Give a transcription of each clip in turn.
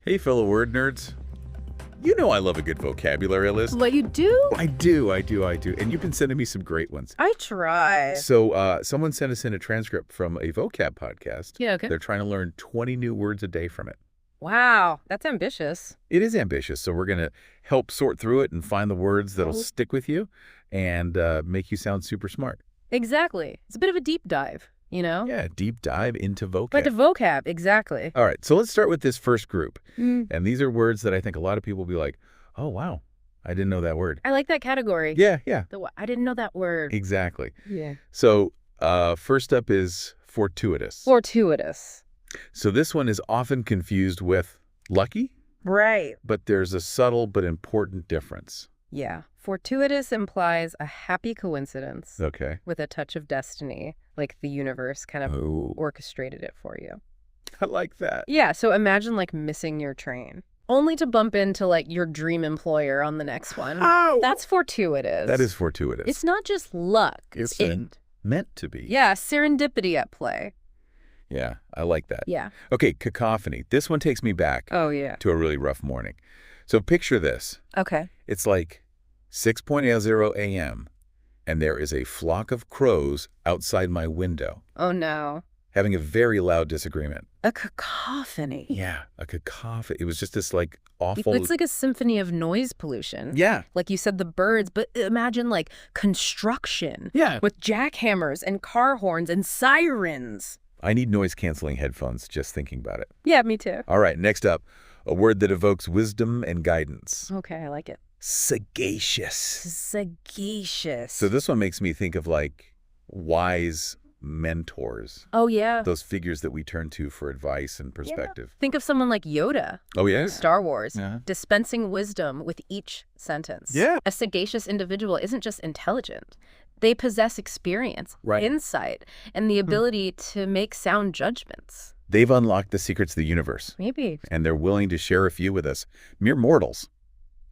Hey, fellow word nerds. You know I love a good vocabulary list. What, you do? I do. And you've been sending me some great ones. I try. So someone sent us in a transcript from a vocab podcast. Yeah, okay. They're trying to learn 20 new words a day from it. Wow, that's ambitious. It is ambitious, so we're going to help sort through it and find the words that'll stick with you and make you sound super smart. Exactly. It's a bit of a deep dive, you know? Yeah, deep dive into vocab. But to vocab, exactly. All right, so let's start with this first group. And these are words that I think a lot of people will be like, oh, wow, I didn't know that word. I like that category. Yeah. I didn't know that word. Exactly. Yeah. So first up is fortuitous. Fortuitous. So this one is often confused with lucky, Right. but there's a subtle but important difference. Yeah. Fortuitous implies a happy coincidence Okay. with a touch of destiny, like the universe kind of Oh, orchestrated it for you. I like that. Yeah, so imagine like missing your train, only to bump into like your dream employer on the next one. Oh, That's fortuitous. that is fortuitous. It's not just luck. It's it. meant to be. Yeah, serendipity at play. Yeah, I like that. Yeah. Okay, cacophony. This one takes me back Oh, yeah. to a really rough morning. So picture this. Okay. It's like 6:00 a.m., and there is a flock of crows outside my window Oh, no. having a very loud disagreement. A cacophony. Yeah, a cacophony. It was just this like awful. It's like a symphony of noise pollution. Yeah. Like you said, the birds, but imagine like construction Yeah. with jackhammers and car horns and sirens. I need noise-canceling headphones just thinking about it. Yeah, me too. All right, next up, a word that evokes wisdom and guidance. Okay, I like it. Sagacious. Sagacious. So this one makes me think of like wise mentors, Oh, yeah. those figures that we turn to for advice and perspective. Think of someone like Yoda. Oh, yeah? Star Wars, Yeah. dispensing wisdom with each sentence. Yeah. A sagacious individual isn't just intelligent. They possess experience, Right. insight, and the ability to make sound judgments. They've unlocked the secrets of the universe, Maybe. and they're willing to share a few with us, mere mortals.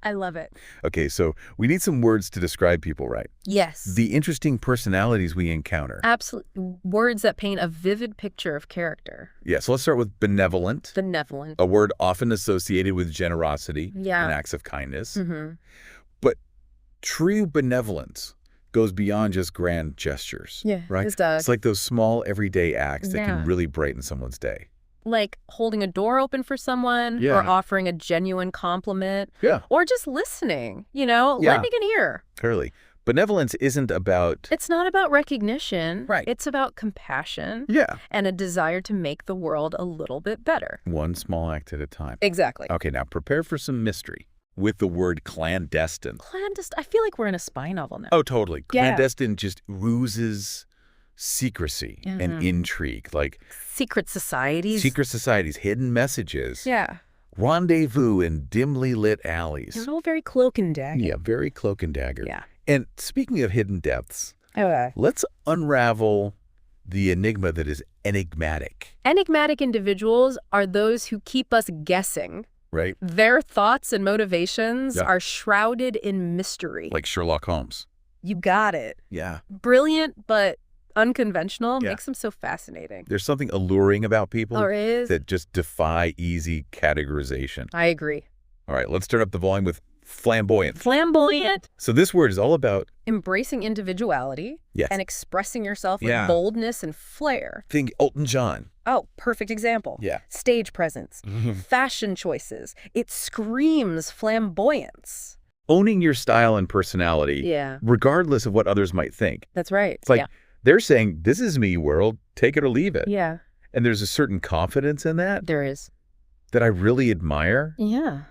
I love it. Okay, so we need some words to describe people, right? Yes. The interesting personalities we encounter. Absolute words that paint a vivid picture of character. Yeah, so let's start with benevolent, Benevolent. a word often associated with generosity Yeah. and acts of kindness. Mm-hmm. But true benevolence goes beyond just grand gestures. Yeah, right? it does. It's like those small everyday acts that Yeah. can really brighten someone's day. Like holding a door open for someone, Yeah. or offering a genuine compliment, Yeah. or just listening, lending an ear. Clearly. Benevolence isn't about... It's not about recognition. Right. It's about compassion Yeah. and a desire to make the world a little bit better. One small act at a time. Exactly. Okay, now prepare for some mystery with the word clandestine. I feel like we're in a spy novel now. Oh, totally. Yeah. Clandestine just ruses secrecy and intrigue, like Secret societies. secret societies, hidden messages, Yeah. rendezvous in dimly lit alleys. It's all very cloak and dagger. Yeah, very cloak and dagger. Yeah. And speaking of hidden depths, Okay. let's unravel the enigma that is enigmatic, Enigmatic individuals are those who keep us guessing. right? Their thoughts and motivations Yeah. are shrouded in mystery. Like Sherlock Holmes. You got it. Yeah. Brilliant, but unconventional Yeah. makes them so fascinating. There's something alluring about people Or is? that just defy easy categorization. I agree. All right, let's turn up the volume with flamboyant. Flamboyant. So this word is all about, Embracing individuality yes, and expressing yourself with Yeah. boldness and flair. think Elton John. Oh, perfect example. Yeah. Stage presence, fashion choices. It screams flamboyance. Owning your style and personality, Yeah, regardless of what others might think. that's right. It's like they're saying, this is me, world, take it or leave it. Yeah, And there's a certain confidence in that there is. that I really admire. Yeah,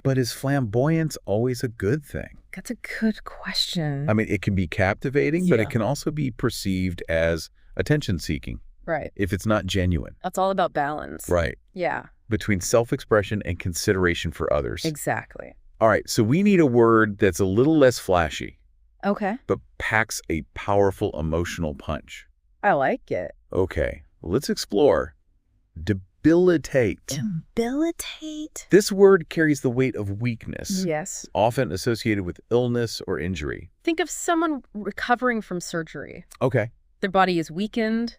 But is flamboyance always a good thing? that's a good question. I mean, it can be captivating, but Yeah. it can also be perceived as attention-seeking Right. if it's not genuine. That's all about balance. Right. Yeah, Between self-expression and consideration for others. exactly. All right, so we need a word that's a little less flashy, Okay. but packs a powerful emotional punch. I like it. Okay, let's explore. Debilitate. Debilitate. This word carries the weight of weakness, Yes. often associated with illness or injury. Think of someone recovering from surgery. Okay. Their body is weakened.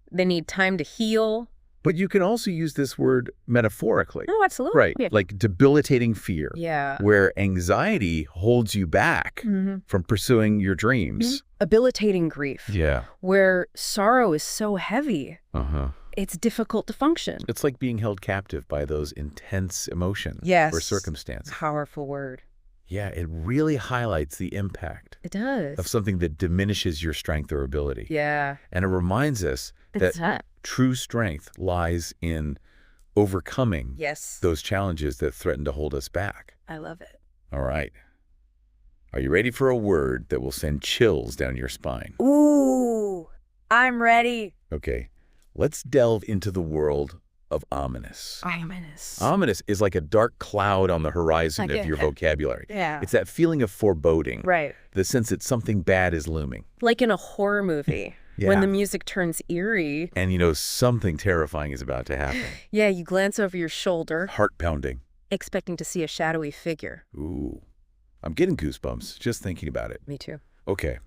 They need time to heal. But you can also use this word metaphorically. Oh, absolutely. Right, Yeah. like debilitating fear. Yeah. Where anxiety holds you back from pursuing your dreams. Debilitating grief. Yeah. Where sorrow is so heavy, it's difficult to function. It's like being held captive by those intense emotions Yes. or circumstances. Powerful word. Yeah, it really highlights the impact It does. of something that diminishes your strength or ability. Yeah. And it reminds us that true strength lies in overcoming Yes. those challenges that threaten to hold us back. I love it. All right. Are you ready for a word that will send chills down your spine? Ooh, I'm ready. Okay, let's delve into the world of ominous. Ominous. Ominous is like a dark cloud on the horizon of your vocabulary. Yeah. It's that feeling of foreboding. Right. The sense that something bad is looming. Like in a horror movie. When the music turns eerie. And you know something terrifying is about to happen. Yeah, you glance over your shoulder. Heart pounding. Expecting to see a shadowy figure. Ooh. I'm getting goosebumps just thinking about it. Me too. Okay.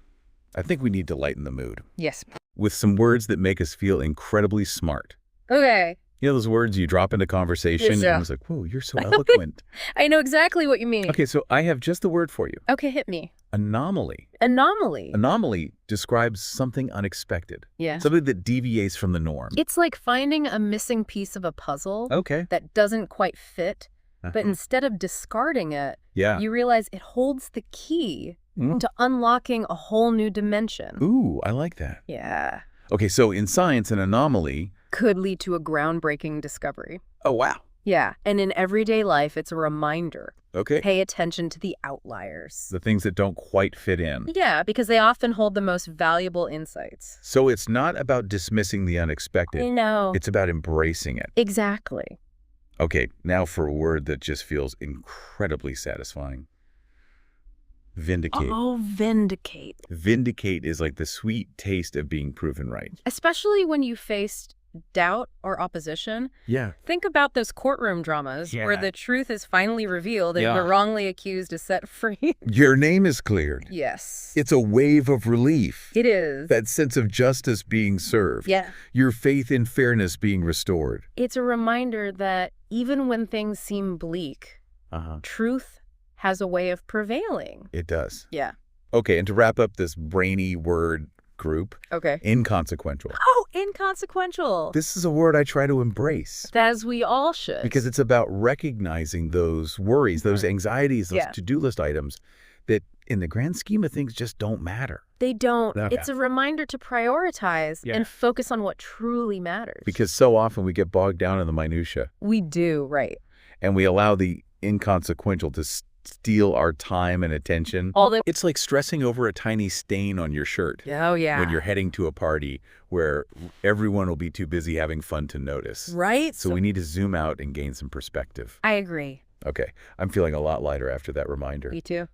I think we need to lighten the mood. Yes. With some words that make us feel incredibly smart. Okay. You know those words you drop into conversation Yeah. and it's like, whoa, you're so eloquent. I know exactly what you mean. Okay, so I have just the word for you. Okay, hit me. Anomaly. Anomaly. Anomaly describes something unexpected. Yeah. Something that deviates from the norm. It's like finding a missing piece of a puzzle Okay. that doesn't quite fit, but instead of discarding it, you realize it holds the key to unlocking a whole new dimension. Ooh, I like that. Yeah. Okay, so in science, an anomaly Could lead to a groundbreaking discovery. Oh, wow. Yeah, and in everyday life, it's a reminder. Okay. Pay attention to the outliers. The things that don't quite fit in. Yeah, because they often hold the most valuable insights. So it's not about dismissing the unexpected. No. It's about embracing it. Exactly. Okay, now for a word that just feels incredibly satisfying. Vindicate. Oh, vindicate. Vindicate is like the sweet taste of being proven right. Especially when you faced doubt or opposition. Yeah. Think about those courtroom dramas where the truth is finally revealed and the wrongly accused is set free. Your name is cleared. Yes. It's a wave of relief. It is. That sense of justice being served. Yeah. Your faith in fairness being restored. It's a reminder that even when things seem bleak, truth has a way of prevailing. It does. Yeah. Okay, and to wrap up this brainy word group, Okay. inconsequential. Oh, inconsequential. This is a word I try to embrace. As we all should. Because it's about recognizing those worries, those anxieties, those to-do list items that in the grand scheme of things just don't matter. They don't. Okay. It's a reminder to prioritize and focus on what truly matters. Because so often we get bogged down in the minutia. We do, right. And we allow the inconsequential to steal our time and attention. It's like stressing over a tiny stain on your shirt. Oh, yeah. When you're heading to a party where everyone will be too busy having fun to notice. Right. So we need to zoom out and gain some perspective. I agree. Okay. I'm feeling a lot lighter after that reminder. Me too.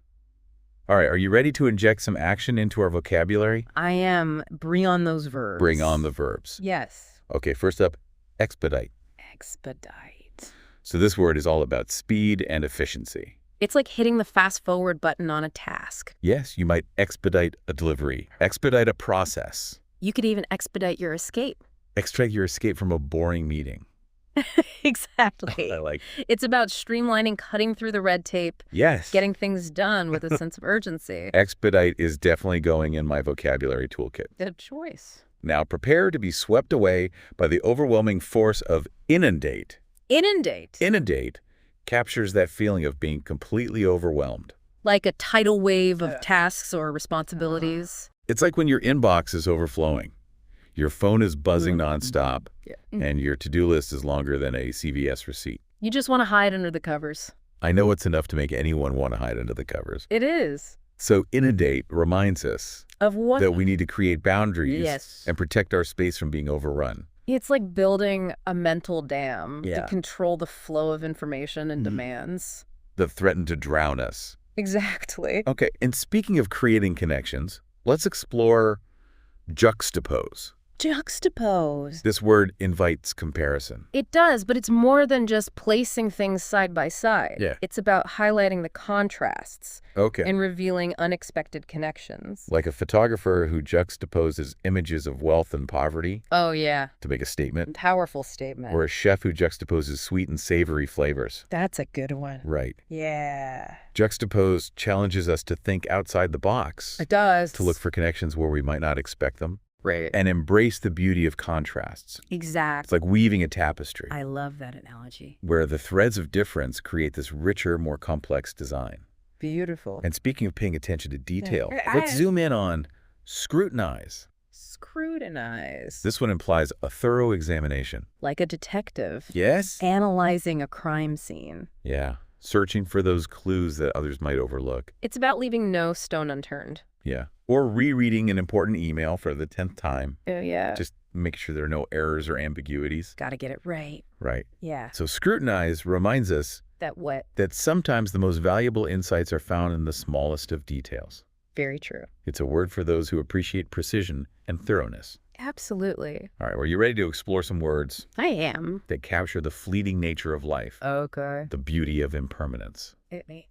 All right. Are you ready to inject some action into our vocabulary? I am. Bring on those verbs. Bring on the verbs. Yes. Okay. First up, expedite. Expedite. So this word is all about speed and efficiency. It's like hitting the fast forward button on a task. Yes, you might expedite a delivery, expedite a process. You could even expedite your escape. Extract your escape from a boring meeting. Exactly. I like. It's about streamlining, cutting through the red tape. Yes. Getting things done with a sense of urgency. Expedite is definitely going in my vocabulary toolkit. Good choice. Now prepare to be swept away by the overwhelming force of inundate. Inundate. Inundate captures that feeling of being completely overwhelmed. Like a tidal wave of tasks or responsibilities. It's like when your inbox is overflowing. Your phone is buzzing nonstop, and your to-do list is longer than a CVS receipt. You just want to hide under the covers. I know it's enough to make anyone want to hide under the covers. It is. So inundate reminds us Of what? that we need to create boundaries Yes. and protect our space from being overrun. It's like building a mental dam Yeah. to control the flow of information and demands. That threaten to drown us. Exactly. Okay, and speaking of creating connections, let's explore juxtapose. Juxtapose. This word invites comparison. It does, but it's more than just placing things side by side. Yeah. It's about highlighting the contrasts. Okay. And revealing unexpected connections. Like a photographer who juxtaposes images of wealth and poverty. Oh, yeah. To make a statement. Powerful statement. Or a chef who juxtaposes sweet and savory flavors. That's a good one. Right. Yeah. Juxtapose challenges us to think outside the box. It does. To look for connections where we might not expect them. Right. And embrace the beauty of contrasts. Exactly. It's like weaving a tapestry. I love that analogy. Where the threads of difference create this richer, more complex design. Beautiful. And speaking of paying attention to detail, let's zoom in on scrutinize. Scrutinize. This one implies a thorough examination. Like a detective. Yes? Analyzing a crime scene. Yeah. Searching for those clues that others might overlook. It's about leaving no stone unturned. Yeah. Or rereading an important email for the 10th time. Oh, yeah. Just make sure there are no errors or ambiguities. Gotta get it right. Right. Yeah. So scrutinize reminds us that sometimes the most valuable insights are found in the smallest of details. Very true. It's a word for those who appreciate precision and thoroughness. Absolutely. All right, well, you ready to explore some words? I am. That capture the fleeting nature of life. Okay. The beauty of impermanence. Hit me.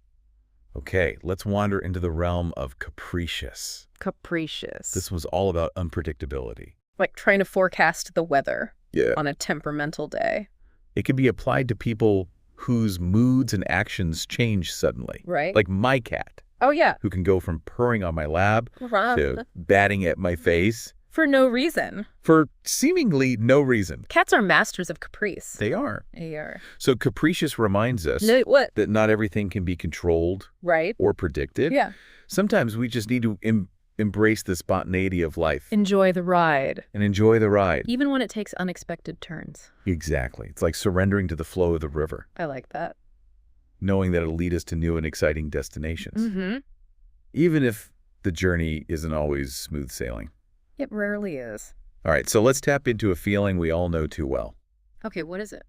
Okay, let's wander into the realm of capricious. Capricious. This was all about unpredictability. Like trying to forecast the weather. Yeah. On a temperamental day. It can be applied to people whose moods and actions change suddenly. Right. Like my cat. Oh, yeah. Who can go from purring on my lap to batting at my face. For no reason. For seemingly no reason. Cats are masters of caprice. They are. They are. So capricious reminds us that not everything can be controlled or predicted. Yeah. Sometimes we just need to embrace the spontaneity of life. Enjoy the ride. And enjoy the ride. Even when it takes unexpected turns. Exactly. It's like surrendering to the flow of the river. I like that. Knowing that it'll lead us to new and exciting destinations. Mm-hmm. Even if the journey isn't always smooth sailing. It rarely is. All right, so let's tap into a feeling we all know too well. Okay, what is it?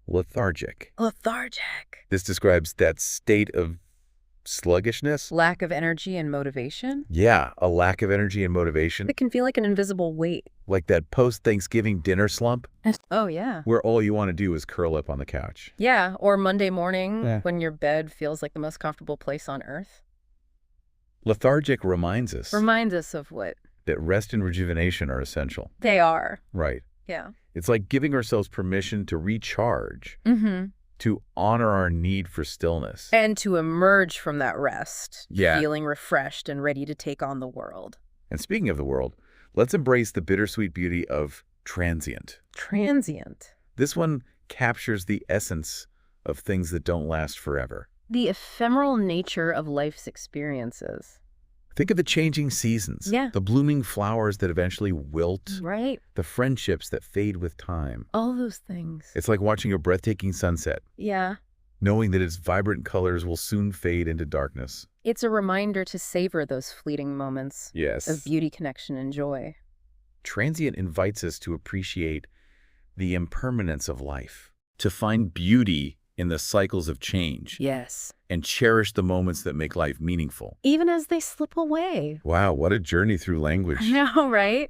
Lethargic. Lethargic. This describes that state of sluggishness. Lack of energy and motivation? Yeah, a lack of energy and motivation. It can feel like an invisible weight. Like that post-Thanksgiving dinner slump. Oh, yeah. Where all you want to do is curl up on the couch. Yeah, or Monday morning when your bed feels like the most comfortable place on earth. Lethargic reminds us. Reminds us of what? That rest and rejuvenation are essential. They are. Right. Yeah. It's like giving ourselves permission to recharge. Mm-hmm. To honor our need for stillness. And to emerge from that rest. Yeah. Feeling refreshed and ready to take on the world. And speaking of the world, let's embrace the bittersweet beauty of transient. Transient. This one captures the essence of things that don't last forever. The ephemeral nature of life's experiences. Think of the changing seasons. Yeah. The blooming flowers that eventually wilt. Right. The friendships that fade with time. All those things. It's like watching a breathtaking sunset. Yeah. Knowing that its vibrant colors will soon fade into darkness. It's a reminder to savor those fleeting moments. Yes. Of beauty, connection, and joy. Transient invites us to appreciate the impermanence of life. To find beauty in the cycles of change. Yes. And cherish the moments that make life meaningful. Even as they slip away. Wow, what a journey through language. I know, right?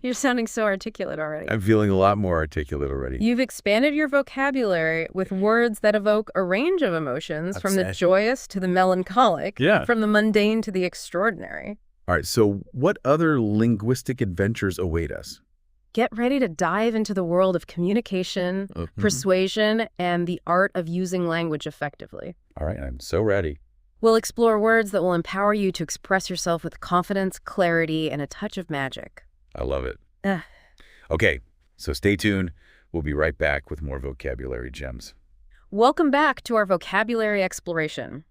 You're sounding so articulate already. I'm feeling a lot more articulate already. You've expanded your vocabulary with words that evoke a range of emotions, from the joyous to the melancholic, from the mundane to the extraordinary. All right, so what other linguistic adventures await us? Get ready to dive into the world of communication, persuasion, and the art of using language effectively. All right, I'm so ready. We'll explore words that will empower you to express yourself with confidence, clarity, and a touch of magic. I love it. Okay, so stay tuned. We'll be right back with more vocabulary gems. Welcome back to our vocabulary exploration.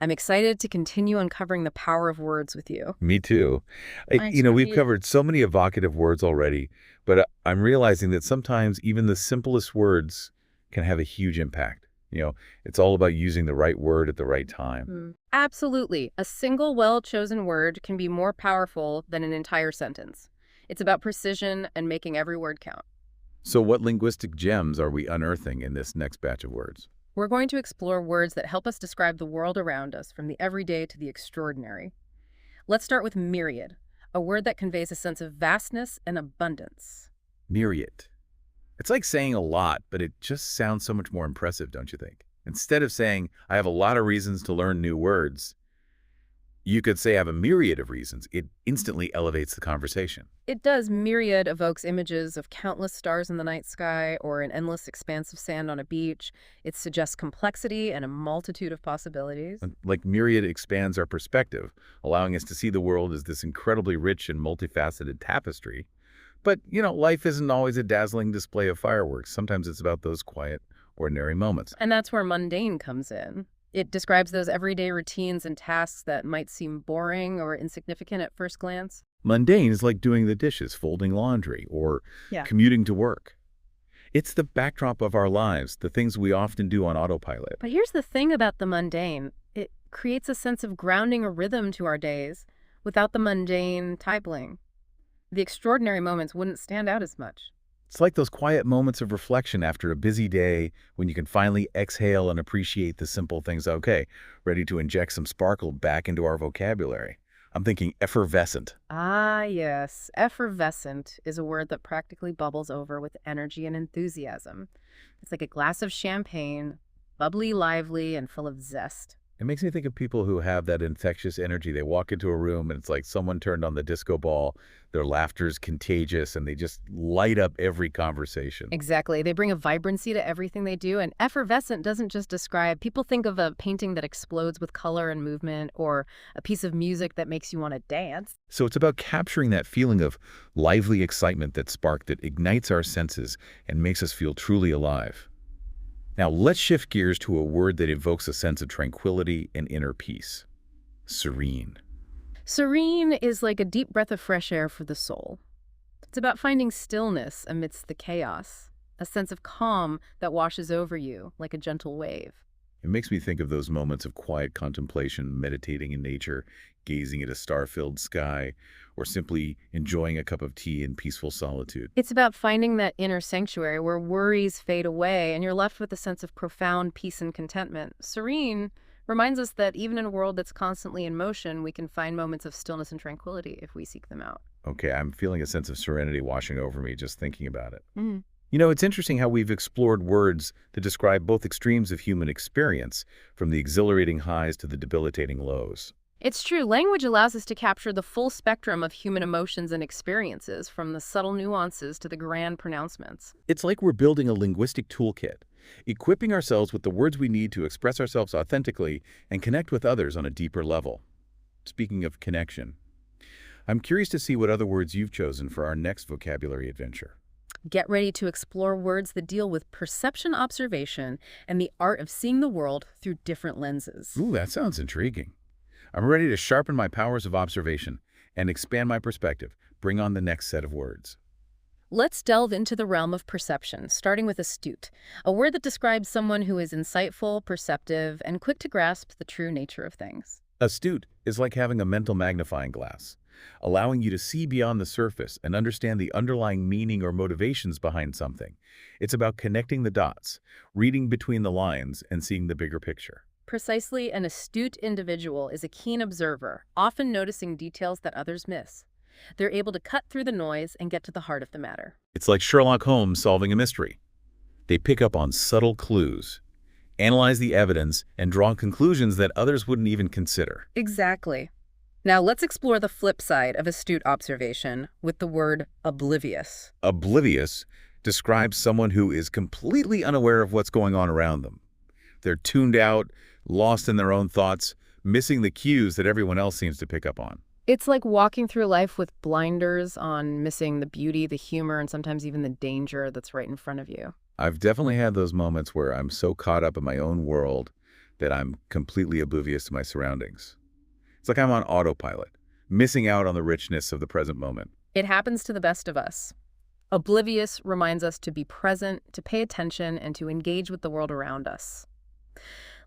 I'm excited to continue uncovering the power of words with you. Me too. We've covered so many evocative words already, but I'm realizing that sometimes even the simplest words can have a huge impact. It's all about using the right word at the right time. Absolutely. A single well-chosen word can be more powerful than an entire sentence. It's about precision and making every word count. So what linguistic gems are we unearthing in this next batch of words? We're going to explore words that help us describe the world around us, from the everyday to the extraordinary. Let's start with myriad, a word that conveys a sense of vastness and abundance. Myriad. It's like saying a lot, but it just sounds so much more impressive, don't you think? Instead of saying, I have a lot of reasons to learn new words, you could say I have a myriad of reasons. It instantly elevates the conversation. It does. Myriad evokes images of countless stars in the night sky or an endless expanse of sand on a beach. It suggests complexity and a multitude of possibilities. Like myriad expands our perspective, allowing us to see the world as this incredibly rich and multifaceted tapestry. But, life isn't always a dazzling display of fireworks. Sometimes it's about those quiet, ordinary moments. And that's where mundane comes in. It describes those everyday routines and tasks that might seem boring or insignificant at first glance. Mundane is like doing the dishes, folding laundry, or commuting to work. It's the backdrop of our lives, the things we often do on autopilot. But here's the thing about the mundane. It creates a sense of grounding or rhythm to our days. Without the mundane tie-bling, the extraordinary moments wouldn't stand out as much. It's like those quiet moments of reflection after a busy day when you can finally exhale and appreciate the simple things. Okay, ready to inject some sparkle back into our vocabulary. I'm thinking effervescent. Ah, yes. Effervescent is a word that practically bubbles over with energy and enthusiasm. It's like a glass of champagne, bubbly, lively, and full of zest. It makes me think of people who have that infectious energy. They walk into a room and it's like someone turned on the disco ball. Their laughter's contagious and they just light up every conversation. Exactly. They bring a vibrancy to everything they do. And effervescent doesn't just describe, people think of a painting that explodes with color and movement or a piece of music that makes you want to dance. So it's about capturing that feeling of lively excitement, that spark that ignites our senses and makes us feel truly alive. Now, let's shift gears to a word that evokes a sense of tranquility and inner peace. Serene. Serene is like a deep breath of fresh air for the soul. It's about finding stillness amidst the chaos, a sense of calm that washes over you like a gentle wave. It makes me think of those moments of quiet contemplation, meditating in nature, gazing at a star-filled sky, or simply enjoying a cup of tea in peaceful solitude. It's about finding that inner sanctuary where worries fade away and you're left with a sense of profound peace and contentment. Serene reminds us that even in a world that's constantly in motion, we can find moments of stillness and tranquility if we seek them out. Okay, I'm feeling a sense of serenity washing over me just thinking about it. Mm. It's interesting how we've explored words to describe both extremes of human experience, from the exhilarating highs to the debilitating lows. It's true. Language allows us to capture the full spectrum of human emotions and experiences, from the subtle nuances to the grand pronouncements. It's like we're building a linguistic toolkit, equipping ourselves with the words we need to express ourselves authentically and connect with others on a deeper level. Speaking of connection, I'm curious to see what other words you've chosen for our next vocabulary adventure. Get ready to explore words that deal with perception observation and the art of seeing the world through different lenses. Ooh, that sounds intriguing. I'm ready to sharpen my powers of observation and expand my perspective. Bring on the next set of words. Let's delve into the realm of perception, starting with astute, a word that describes someone who is insightful, perceptive, and quick to grasp the true nature of things. Astute is like having a mental magnifying glass, allowing you to see beyond the surface and understand the underlying meaning or motivations behind something. It's about connecting the dots, reading between the lines, and seeing the bigger picture. Precisely, an astute individual is a keen observer, often noticing details that others miss. They're able to cut through the noise and get to the heart of the matter. It's like Sherlock Holmes solving a mystery. They pick up on subtle clues, analyze the evidence, and draw conclusions that others wouldn't even consider. Exactly. Now let's explore the flip side of astute observation with the word oblivious. Oblivious describes someone who is completely unaware of what's going on around them. They're tuned out, lost in their own thoughts, missing the cues that everyone else seems to pick up on. It's like walking through life with blinders on, missing the beauty, the humor, and sometimes even the danger that's right in front of you. I've definitely had those moments where I'm so caught up in my own world that I'm completely oblivious to my surroundings. It's like I'm on autopilot, missing out on the richness of the present moment. It happens to the best of us. Oblivious reminds us to be present, to pay attention, and to engage with the world around us.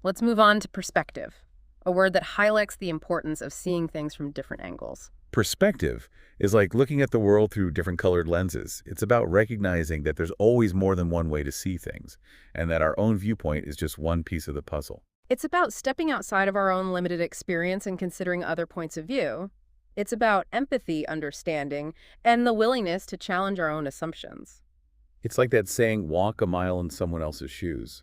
Let's move on to perspective, a word that highlights the importance of seeing things from different angles. Perspective is like looking at the world through different colored lenses. It's about recognizing that there's always more than one way to see things, and that our own viewpoint is just one piece of the puzzle. It's about stepping outside of our own limited experience and considering other points of view. It's about empathy, understanding, and the willingness to challenge our own assumptions. It's like that saying, walk a mile in someone else's shoes.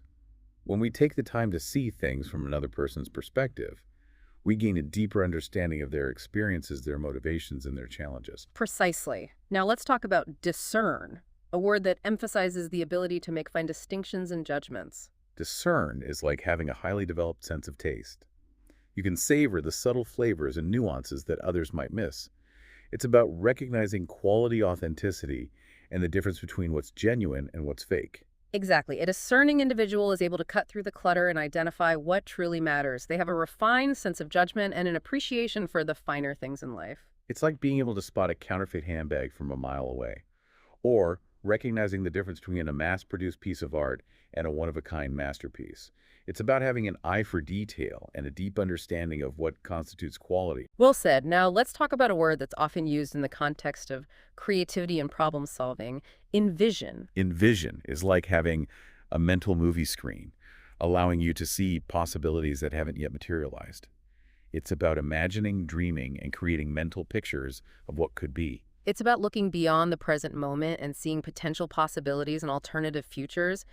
When we take the time to see things from another person's perspective, we gain a deeper understanding of their experiences, their motivations, and their challenges. Precisely. Now let's talk about discern, a word that emphasizes the ability to make fine distinctions and judgments. Discern is like having a highly developed sense of taste. You can savor the subtle flavors and nuances that others might miss. It's about recognizing quality authenticity and the difference between what's genuine and what's fake. Exactly. A discerning individual is able to cut through the clutter and identify what truly matters. They have a refined sense of judgment and an appreciation for the finer things in life. It's like being able to spot a counterfeit handbag from a mile away, or recognizing the difference between a mass-produced piece of art and a one-of-a-kind masterpiece. It's about having an eye for detail and a deep understanding of what constitutes quality. Well said. Now let's talk about a word that's often used in the context of creativity and problem solving, envision. Envision is like having a mental movie screen, allowing you to see possibilities that haven't yet materialized. It's about imagining, dreaming, and creating mental pictures of what could be. It's about looking beyond the present moment and seeing potential possibilities and alternative futures.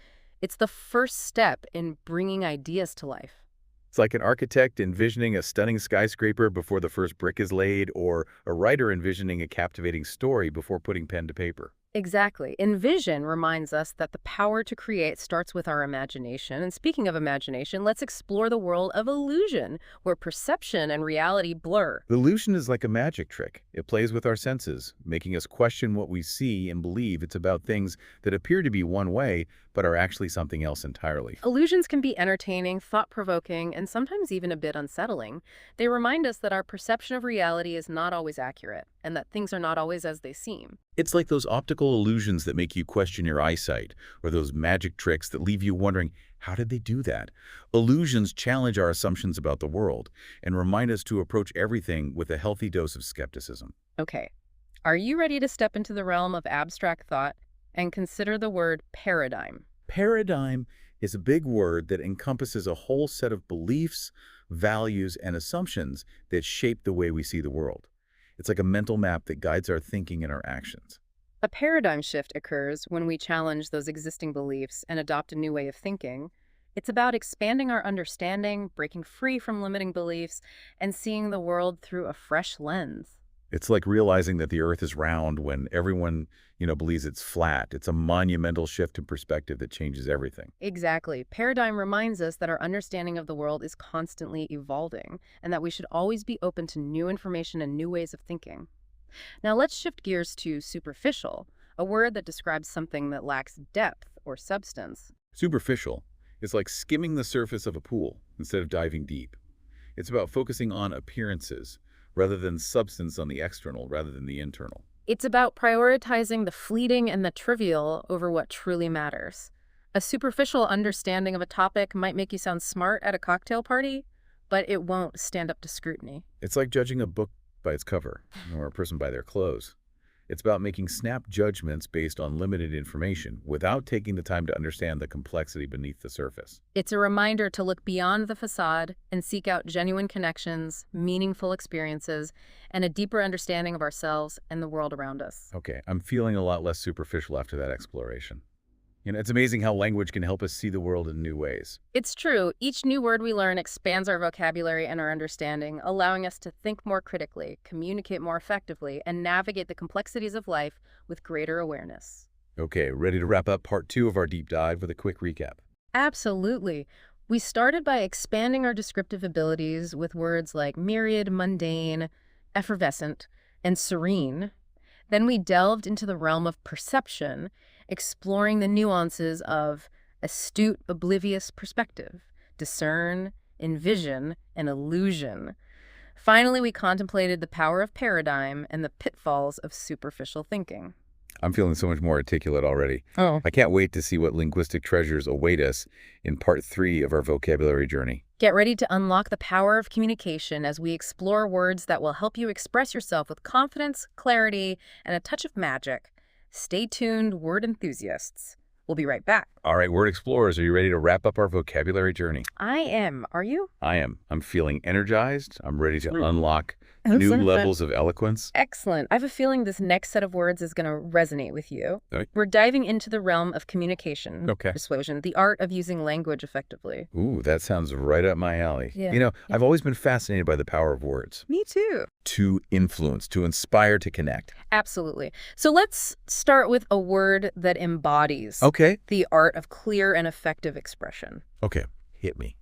It's the first step in bringing ideas to life. It's like an architect envisioning a stunning skyscraper before the first brick is laid, or a writer envisioning a captivating story before putting pen to paper. Exactly. Envision reminds us that the power to create starts with our imagination. And speaking of imagination, let's explore the world of illusion, where perception and reality blur. Illusion is like a magic trick. It plays with our senses, making us question what we see and believe it's about things that appear to be one way, but are actually something else entirely. Illusions can be entertaining, thought-provoking, and sometimes even a bit unsettling. They remind us that our perception of reality is not always accurate, and that things are not always as they seem. It's like those optical illusions that make you question your eyesight, or those magic tricks that leave you wondering, how did they do that? Illusions challenge our assumptions about the world and remind us to approach everything with a healthy dose of skepticism. Okay, are you ready to step into the realm of abstract thought and consider the word paradigm? Paradigm is a big word that encompasses a whole set of beliefs, values, and assumptions that shape the way we see the world. It's like a mental map that guides our thinking and our actions. A paradigm shift occurs when we challenge those existing beliefs and adopt a new way of thinking. It's about expanding our understanding, breaking free from limiting beliefs, and seeing the world through a fresh lens. It's like realizing that the earth is round when everyone, believes it's flat. It's a monumental shift in perspective that changes everything. Exactly. Paradigm reminds us that our understanding of the world is constantly evolving, and that we should always be open to new information and new ways of thinking. Now let's shift gears to superficial, a word that describes something that lacks depth or substance. Superficial is like skimming the surface of a pool instead of diving deep. It's about focusing on appearances rather than substance, on the external rather than the internal. It's about prioritizing the fleeting and the trivial over what truly matters. A superficial understanding of a topic might make you sound smart at a cocktail party, but it won't stand up to scrutiny. It's like judging a book by its cover, or a person by their clothes. It's about making snap judgments based on limited information without taking the time to understand the complexity beneath the surface. It's a reminder to look beyond the facade and seek out genuine connections, meaningful experiences, and a deeper understanding of ourselves and the world around us. Okay, I'm feeling a lot less superficial after that exploration. It's amazing how language can help us see the world in new ways. It's true. Each new word we learn expands our vocabulary and our understanding, allowing us to think more critically, communicate more effectively, and navigate the complexities of life with greater awareness. Okay, ready to wrap up part 2 of our deep dive with a quick recap. Absolutely. We started by expanding our descriptive abilities with words like myriad, mundane, effervescent, and serene. Then we delved into the realm of perception, exploring the nuances of astute, oblivious perspective, discern, envision, and illusion. Finally, we contemplated the power of paradigm and the pitfalls of superficial thinking. I'm feeling so much more articulate already. Oh. I can't wait to see what linguistic treasures await us in part 3 of our vocabulary journey. Get ready to unlock the power of communication as we explore words that will help you express yourself with confidence, clarity, and a touch of magic. Stay tuned, word enthusiasts. We'll be right back. All right, word explorers, are you ready to wrap up our vocabulary journey? I am. Are you? I am. I'm feeling energized. I'm ready to unlock New levels of eloquence. Excellent. I have a feeling this next set of words is going to resonate with you. Right. We're diving into the realm of communication, Okay. persuasion, the art of using language effectively. Ooh, that sounds right up my alley. Yeah. I've always been fascinated by the power of words. Me too. To influence, to inspire, to connect. Absolutely. So let's start with a word that embodies Okay. the art of clear and effective expression. Okay. Hit me.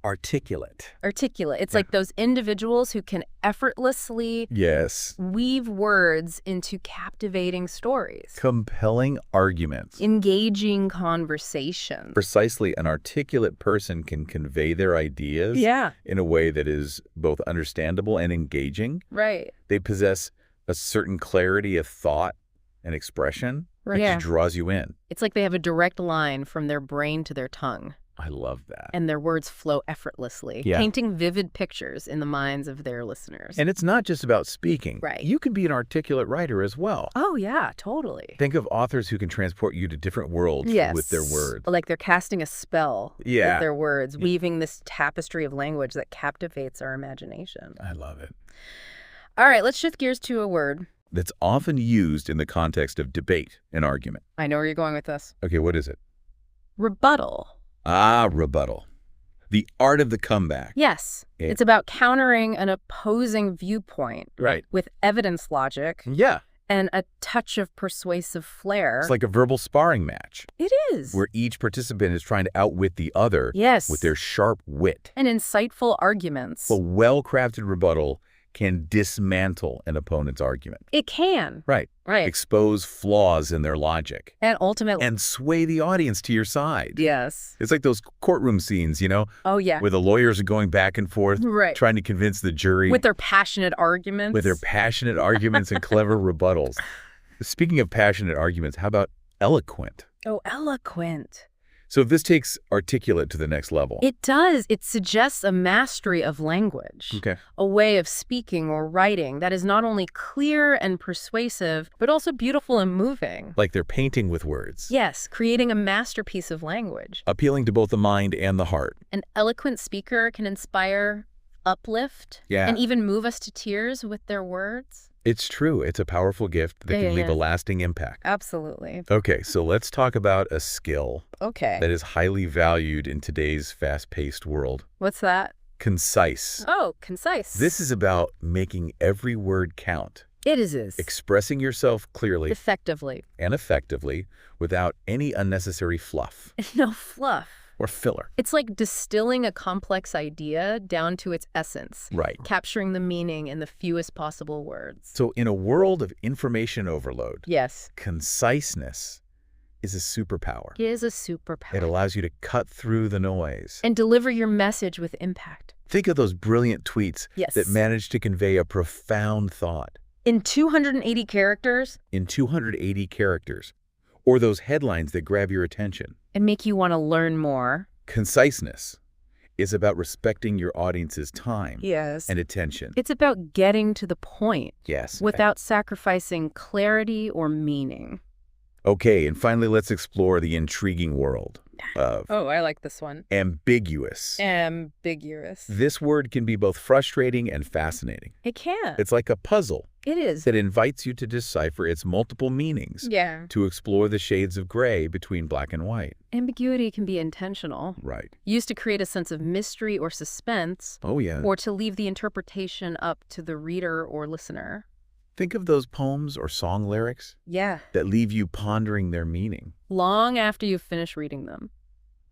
Articulate. Articulate. It's like those individuals who can effortlessly Yes. weave words into captivating stories. Compelling arguments. Engaging conversations. Precisely, an articulate person can convey their ideas Yeah. in a way that is both understandable and engaging. Right. They possess a certain clarity of thought and expression that Yeah. just draws you in. It's like they have a direct line from their brain to their tongue, I love that. and their words flow effortlessly, Yeah. painting vivid pictures in the minds of their listeners. And it's not just about speaking. Right. You can be an articulate writer as well. Oh, yeah, totally. Think of authors who can transport you to different worlds Yes. with their words. Like they're casting a spell Yeah. with their words, weaving this tapestry of language that captivates our imagination. I love it. All right, let's shift gears to a word. That's often used in the context of debate and argument. I know where you're going with this. Okay, what is it? Rebuttal. Rebuttal. The art of the comeback. Yes. Yeah. It's about countering an opposing viewpoint Right. with evidence logic Yeah. and a touch of persuasive flair. It's like a verbal sparring match It is. where each participant is trying to outwit the other Yes. with their sharp wit. and insightful arguments. A well-crafted rebuttal can dismantle an opponent's argument. It can. Right. Right. Expose flaws in their logic And ultimately. and sway the audience to your side. Yes. It's like those courtroom scenes, Oh, yeah. where the lawyers are going back and forth, Right. trying to convince the jury With their passionate arguments. with their passionate arguments and clever rebuttals. Speaking of passionate arguments, how about eloquent? Oh, eloquent. So this takes articulate to the next level. It does. It suggests a mastery of language. Okay. A way of speaking or writing that is not only clear and persuasive, but also beautiful and moving. Like they're painting with words. Yes, creating a masterpiece of language. Appealing to both the mind and the heart. An eloquent speaker can inspire, uplift, Yeah. and even move us to tears with their words. It's true. It's a powerful gift that can leave a lasting impact. Absolutely. Okay, so let's talk about a skill Okay. that is highly valued in today's fast-paced world. What's that? Concise. Oh, concise. This is about making every word count, It is. expressing yourself clearly Effectively. and effectively without any unnecessary fluff No fluff. or filler. It's like distilling a complex idea down to its essence, Right. capturing the meaning in the fewest possible words. So in a world of information overload, Yes, conciseness is a superpower. it is a superpower. It allows you to cut through the noise. And deliver your message with impact. Think of those brilliant tweets Yes. that manage to convey a profound thought In 280 characters in 280 characters, or those headlines that grab your attention. and make you want to learn more. Conciseness is about respecting your audience's time Yes. and attention. It's about getting to the point Yes. without sacrificing clarity or meaning. Okay, and finally, let's explore the intriguing world of Oh, I like this one. ambiguous. Ambiguous. This word can be both frustrating and fascinating. It can. It's like a puzzle It is. that invites you to decipher its multiple meanings, Yeah. to explore the shades of gray between black and white. Ambiguity can be intentional, Right. used to create a sense of mystery or suspense, Oh, yeah. or to leave the interpretation up to the reader or listener. Think of those poems or song lyrics Yeah. that leave you pondering their meaning. Long after you've finished reading them.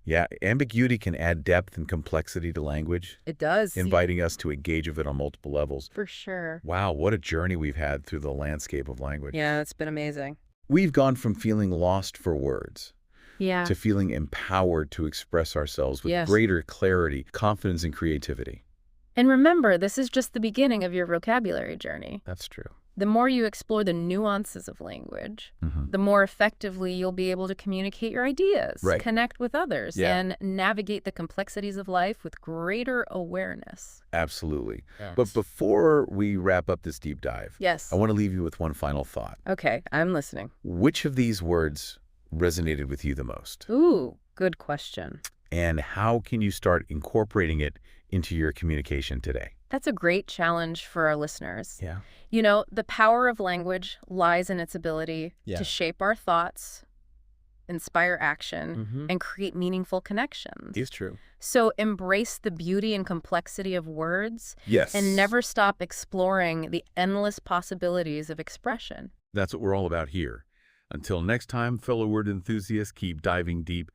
Yeah, ambiguity can add depth and complexity to language, It does. inviting us to engage with it on multiple levels. For sure. Wow, what a journey we've had through the landscape of language. Yeah, it's been amazing. We've gone from feeling lost for words Yeah. to feeling empowered to express ourselves with Yes. greater clarity, confidence, and creativity. And remember, this is just the beginning of your vocabulary journey. That's true. The more you explore the nuances of language, the more effectively you'll be able to communicate your ideas, Right. connect with others, Yeah. and navigate the complexities of life with greater awareness. Absolutely. But before we wrap up this deep dive, Yes. I want to leave you with one final thought. Okay, I'm listening. Which of these words resonated with you the most? Ooh, good question. And how can you start incorporating it into your communication today? That's a great challenge for our listeners. Yeah. The power of language lies in its ability Yeah. to shape our thoughts, inspire action, Mm-hmm. and create meaningful connections. It's true. So embrace the beauty and complexity of words Yes. and never stop exploring the endless possibilities of expression. That's what we're all about here. Until next time, fellow word enthusiasts, keep diving deep,